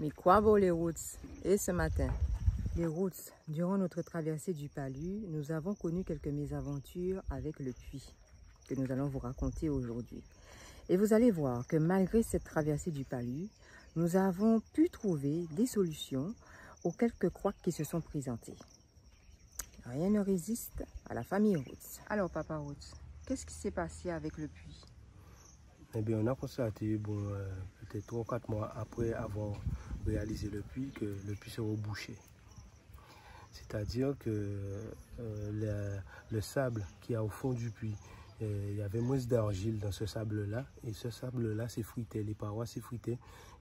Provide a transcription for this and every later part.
Mais quoi vaut les routes? Et ce matin, les routes, durant notre traversée du Palu, nous avons connu quelques mésaventures avec le puits que nous allons vous raconter aujourd'hui. Et vous allez voir que malgré cette traversée du Palu, nous avons pu trouver des solutions aux quelques couacs qui se sont présentés. Rien ne résiste à la famille Roots. Alors Papa Roots, qu'est-ce qui s'est passé avec le puits? Eh bien, on a constaté, bon, peut-être 3 ou 4 mois après avoir réalisé le puits, que le puits se rebouchait. C'est-à-dire que le sable qui est au fond du puits, il y avait moins d'argile dans ce sable-là, et ce sable-là s'effritait, les parois s'effritaient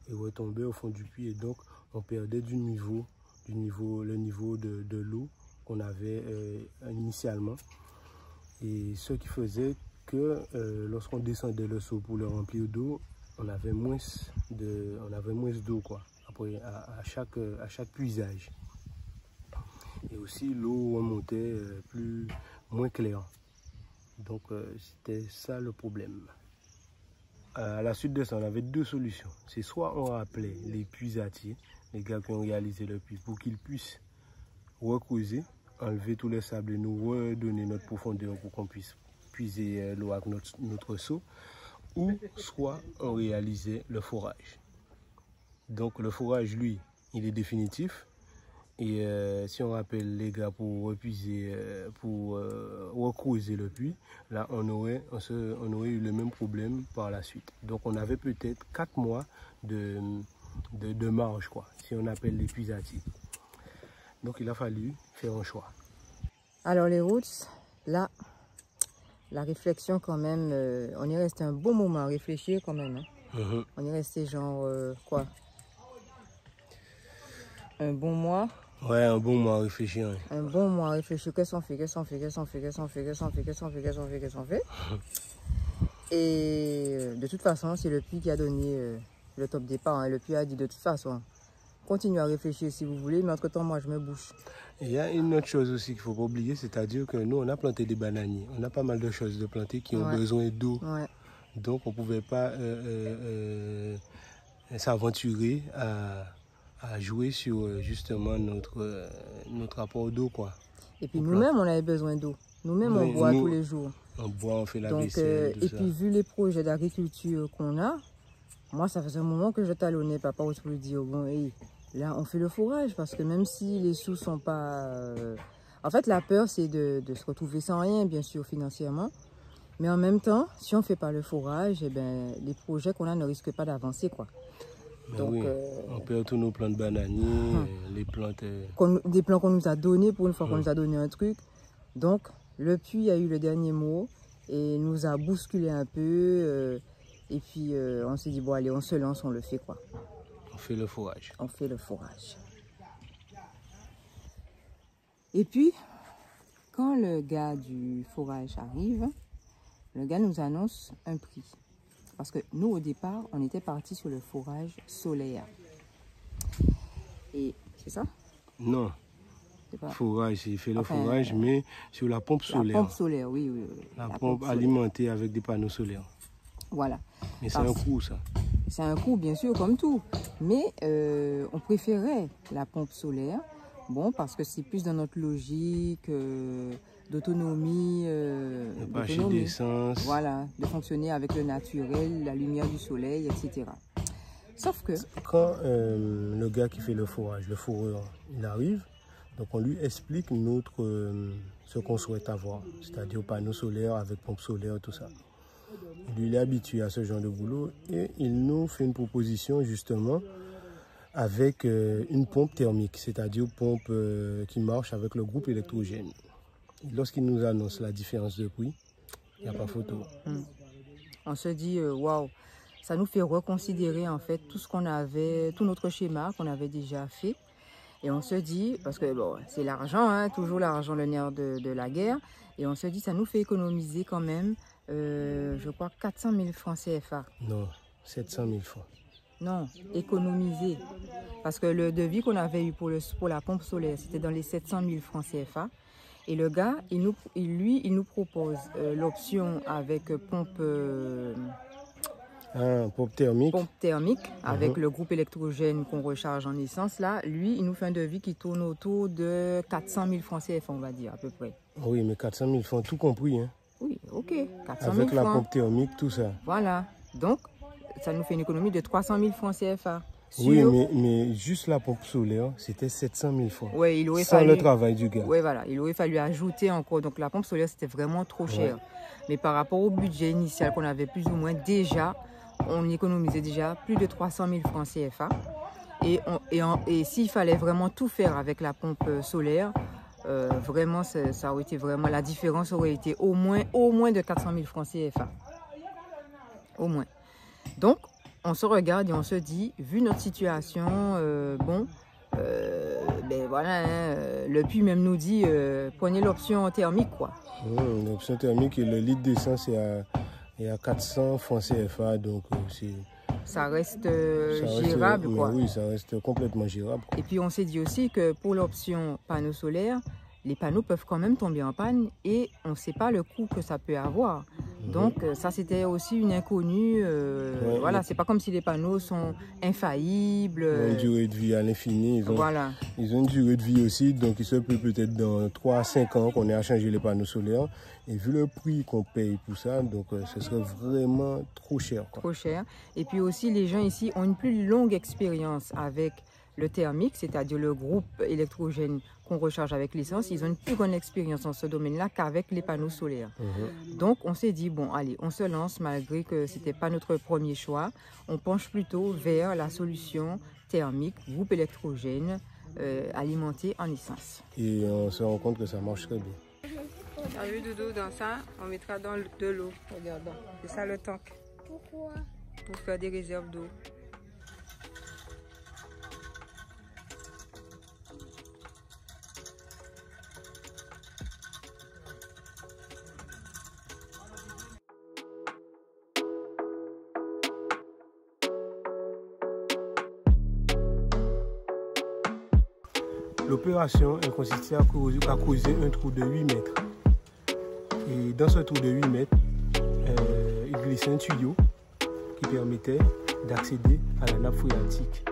et retombaient au fond du puits, et donc on perdait le niveau de l'eau qu'on avait initialement. Et ce qui faisait que lorsqu'on descendait le seau pour le remplir d'eau, on avait moins d'eau quoi, après, à chaque puisage. Et aussi l'eau remontait moins claire. Donc c'était ça le problème. À la suite de ça, on avait 2 solutions. C'est soit on rappelait les puisatiers, les gars qui ont réalisé le puits, pour qu'ils puissent recreuser, enlever tous les sables et nous redonner notre profondeur pour qu'on puisse puiser l'eau avec notre seau, ou soit on réalisait le forage. Donc le forage, lui, il est définitif. Et si on rappelle les gars pour repuiser, pour recreuser le puits, là on aurait eu le même problème par la suite. Donc on avait peut-être 4 mois de marge, quoi, si on appelle les puisatiers. Donc il a fallu faire un choix. Alors les Roots, là, la réflexion quand même, on est resté un bon moment à réfléchir quand même. Hein. On est resté genre, quoi, un bon mois. Ouais, un bon mois à réfléchir. Ouais. Un bon mois à réfléchir, qu'est-ce qu'on fait? Et de toute façon, c'est le puits qui a donné le top départ. Hein. Le puits a dit de toute façon, continuez à réfléchir si vous voulez, mais entre-temps, moi, je me bouche. Il y a une autre chose aussi qu'il ne faut pas oublier, c'est-à-dire que nous, on a planté des bananiers. On a pas mal de choses de planter qui ont besoin d'eau. Ouais. Donc, on ne pouvait pas s'aventurer à jouer sur justement notre apport d'eau, quoi. Et puis nous-mêmes, on avait besoin d'eau. Nous-mêmes, on boit tous les jours. On boit, on fait la vaisselle, et puis, vu les projets d'agriculture qu'on a, moi, ça faisait un moment que je talonnais Papa pour lui dire, bon, hey, là, on fait le fourrage, parce que même si les sous sont pas... En fait, la peur, c'est de se retrouver sans rien, bien sûr, financièrement. Mais en même temps, si on ne fait pas le fourrage, eh ben, les projets qu'on a ne risquent pas d'avancer, quoi. Donc, oui, on perd tous nos plants de bananiers, les plantes... Des plants qu'on nous a donnés pour une fois qu'on nous a donné un truc. Donc, le puits a eu le dernier mot et nous a bousculé un peu. Et puis, on s'est dit, bon, allez, on se lance, on le fait, quoi. On fait le fourrage. On fait le fourrage. Et puis, quand le gars du fourrage arrive, le gars nous annonce un prix. Parce que nous, au départ, on était parti sur le fourrage solaire. Et c'est ça? Non. Fourrage, il fait le fourrage, mais sur la pompe solaire. La pompe solaire, oui. La pompe alimentée avec des panneaux solaires. Voilà. Mais c'est un coût, ça. C'est un coût, bien sûr, comme tout. Mais on préférait la pompe solaire, bon, parce que c'est plus dans notre logique d'autonomie, de pas acheter d'essence. Voilà, de fonctionner avec le naturel, la lumière du soleil, etc. Sauf que... Quand le gars qui fait le fourrage, le fourreur, il arrive, donc on lui explique ce qu'on souhaite avoir, c'est-à-dire panneaux solaires avec pompe solaire, tout ça. Lui, il est habitué à ce genre de boulot et il nous fait une proposition justement avec une pompe thermique, c'est-à-dire pompe qui marche avec le groupe électrogène. Lorsqu'il nous annonce la différence de prix, il n'y a pas photo. On se dit, waouh, ça nous fait reconsidérer en fait tout ce qu'on avait, tout notre schéma qu'on avait déjà fait. Et on se dit, parce que bon, c'est l'argent, hein, toujours l'argent, le nerf de la guerre. Et on se dit, ça nous fait économiser quand même, je crois, 400 000 francs CFA. Non, 700 000 francs. Non, économiser. Parce que le devis qu'on avait eu pour la pompe solaire, c'était dans les 700 000 francs CFA. Et le gars, il nous propose l'option avec pompe Pompe thermique. Pompe thermique avec le groupe électrogène qu'on recharge en essence. Là, lui, il nous fait un devis qui tourne autour de 400 000 francs CFA, on va dire, à peu près. Oui, mais 400 000 francs, tout compris. Hein. Oui, ok. 400 000 francs. Avec la pompe thermique, tout ça. Voilà. Donc, ça nous fait une économie de 300 000 francs CFA. Oui, mais juste la pompe solaire, c'était 700 000 francs. Ouais, il aurait sans fallu... le travail du gars. Oui, voilà. Il aurait fallu ajouter encore. Donc, la pompe solaire, c'était vraiment trop cher. Mais par rapport au budget initial qu'on avait plus ou moins déjà, on économisait déjà plus de 300 000 francs CFA. Et s'il fallait vraiment tout faire avec la pompe solaire, vraiment, ça aurait été vraiment... La différence aurait été au moins de 400 000 francs CFA. Au moins. Donc, on se regarde et on se dit, vu notre situation, ben voilà, hein, le puits même nous dit, prenez l'option thermique, quoi. L'option thermique, et le litre d'essence est à 400 francs CFA, donc ça reste gérable, quoi. Oui, ça reste complètement gérable. Et puis on s'est dit aussi que pour l'option panneau solaire, les panneaux peuvent quand même tomber en panne et on ne sait pas le coût que ça peut avoir. Donc ça, c'était aussi une inconnue. Voilà, c'est pas comme si les panneaux sont infaillibles. Ils ont une durée de vie à l'infini. Ils ont une durée de vie aussi, donc il se peut peut-être dans 3 à 5 ans qu'on ait à changer les panneaux solaires. Et vu le prix qu'on paye pour ça, donc ce serait vraiment trop cher, quoi. Trop cher. Et puis aussi, les gens ici ont une plus longue expérience avec le thermique, c'est-à-dire le groupe électrogène qu'on recharge avec l'essence. Ils ont une plus grande expérience dans ce domaine-là qu'avec les panneaux solaires. Donc on s'est dit, bon allez, on se lance malgré que ce n'était pas notre premier choix. On penche plutôt vers la solution thermique, groupe électrogène, alimenté en essence. Et on se rend compte que ça marche très bien. T'as vu Doudou, dans ça, on mettra dans de l'eau. Regarde, c'est ça le tank. Pourquoi? Pour faire des réserves d'eau. L'opération consistait à creuser un trou de 8 mètres. Et dans ce trou de 8 mètres, il glissait un tuyau qui permettait d'accéder à la nappe phréatique.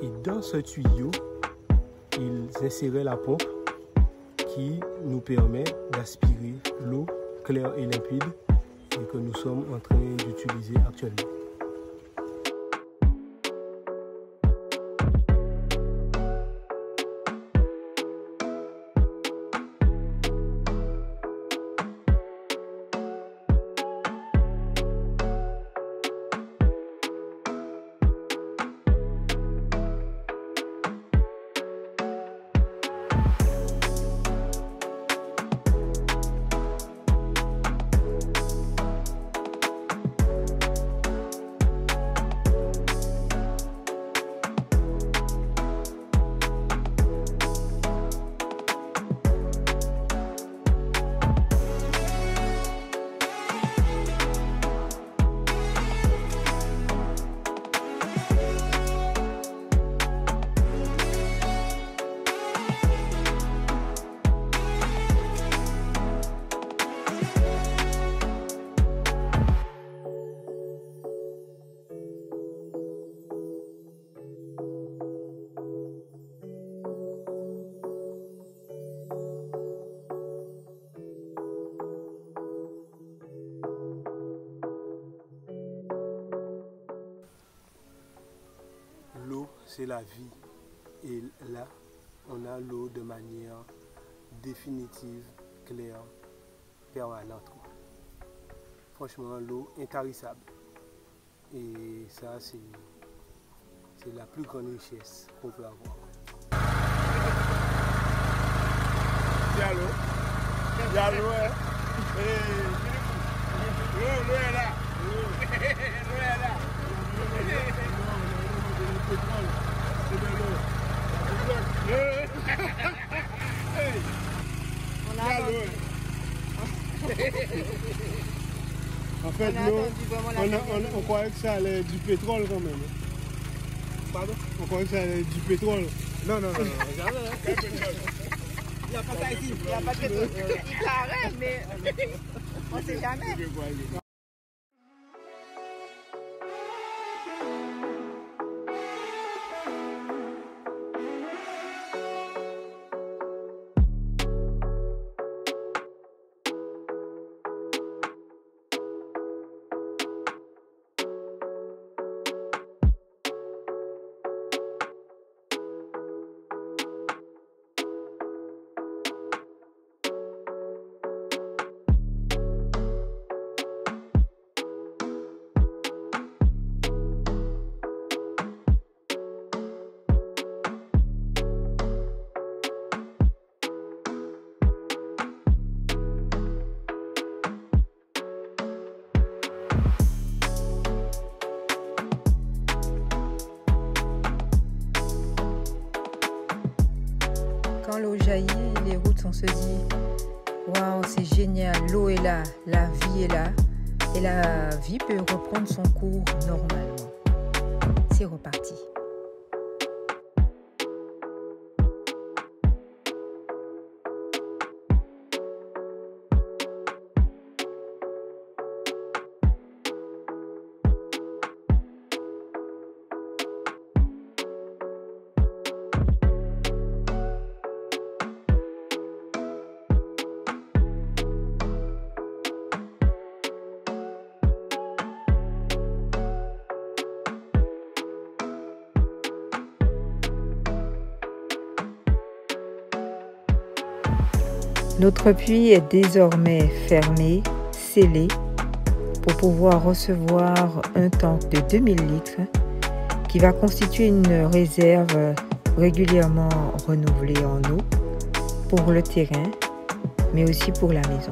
Et dans ce tuyau, ils inséraient la pompe qui nous permet d'aspirer l'eau claire et limpide et que nous sommes en train d'utiliser actuellement. L'eau, c'est la vie. Et là, on a l'eau de manière définitive, claire, permanente, quoi. Franchement, l'eau intarissable. Et ça, c'est la plus grande richesse qu'on peut avoir. Diallo. Diallo, hein. L'eau est là. L'eau est là. C'est de l'eau. En fait, on croyait que ça allait être du pétrole quand même. Pardon? On croyait que ça allait être du pétrole. Non, jamais. Il n'y a pas ça ici. Il n'y a pas de pétrole. Il paraît, mais on ne sait jamais. Quand l'eau jaillit, les routes, on se dit waouh, c'est génial, l'eau est là, la vie est là, et la vie peut reprendre son cours normalement. C'est reparti. Notre puits est désormais fermé, scellé, pour pouvoir recevoir un tank de 2000 litres qui va constituer une réserve régulièrement renouvelée en eau pour le terrain, mais aussi pour la maison.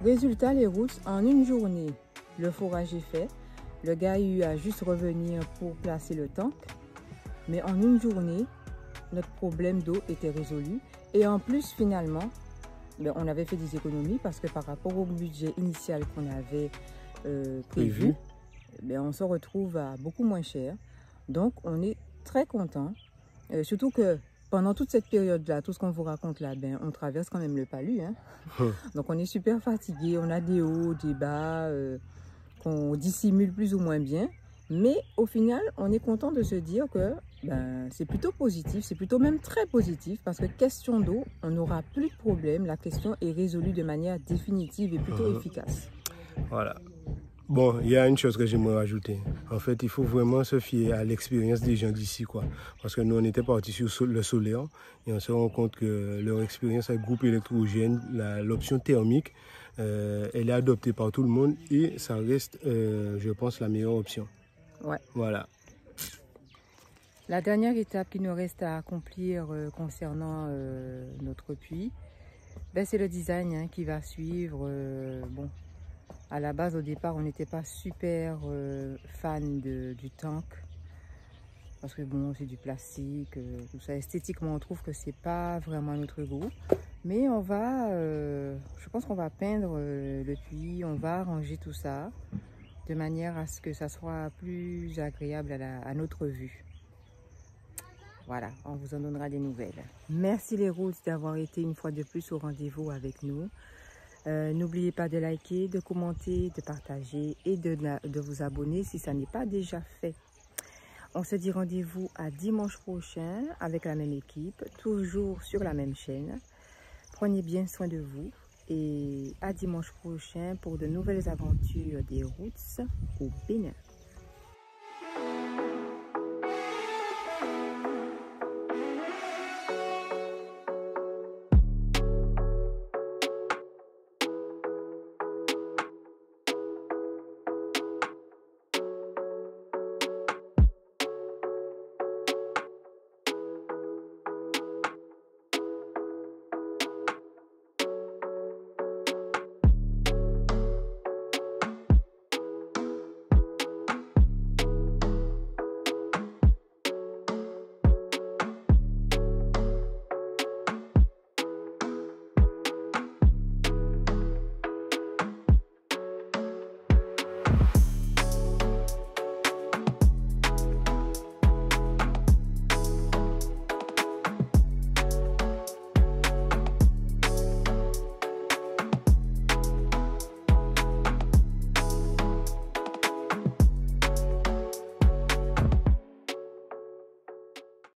Résultat, les routes, en une journée, le forage est fait. Le gars a eu à juste revenir pour placer le tank. Mais en une journée, notre problème d'eau était résolu. Et en plus, finalement, on avait fait des économies parce que par rapport au budget initial qu'on avait prévu, on se retrouve à beaucoup moins cher. Donc, on est très content. Surtout que pendant toute cette période-là, tout ce qu'on vous raconte là, on traverse quand même le Palu. Hein? Donc on est super fatigué, on a des hauts, des bas, qu'on dissimule plus ou moins bien. Mais au final, on est content de se dire que c'est plutôt positif, c'est plutôt même très positif, parce que question d'eau, on n'aura plus de problème. La question est résolue de manière définitive et plutôt efficace. Voilà. Bon, il y a une chose que j'aimerais rajouter. En fait, il faut vraiment se fier à l'expérience des gens d'ici, quoi. Parce que nous, on était partis sur le solaire et on se rend compte que leur expérience avec groupe électrogène, l'option thermique, elle est adoptée par tout le monde et ça reste, je pense, la meilleure option. Ouais. Voilà. La dernière étape qui nous reste à accomplir concernant notre puits, c'est le design qui va suivre. Bon. À la base, au départ, on n'était pas super fan du tank parce que bon, c'est du plastique, tout ça. Esthétiquement, on trouve que c'est pas vraiment notre goût. Mais on va, je pense qu'on va peindre le puits, on va arranger tout ça. de manière à ce que ça soit plus agréable à notre vue. Voilà, on vous en donnera des nouvelles. Merci les Roots d'avoir été une fois de plus au rendez-vous avec nous. N'oubliez pas de liker, de commenter, de partager et de vous abonner si ça n'est pas déjà fait. On se dit rendez-vous à dimanche prochain avec la même équipe, toujours sur la même chaîne. Prenez bien soin de vous et à dimanche prochain pour de nouvelles aventures des Roots au Bénin.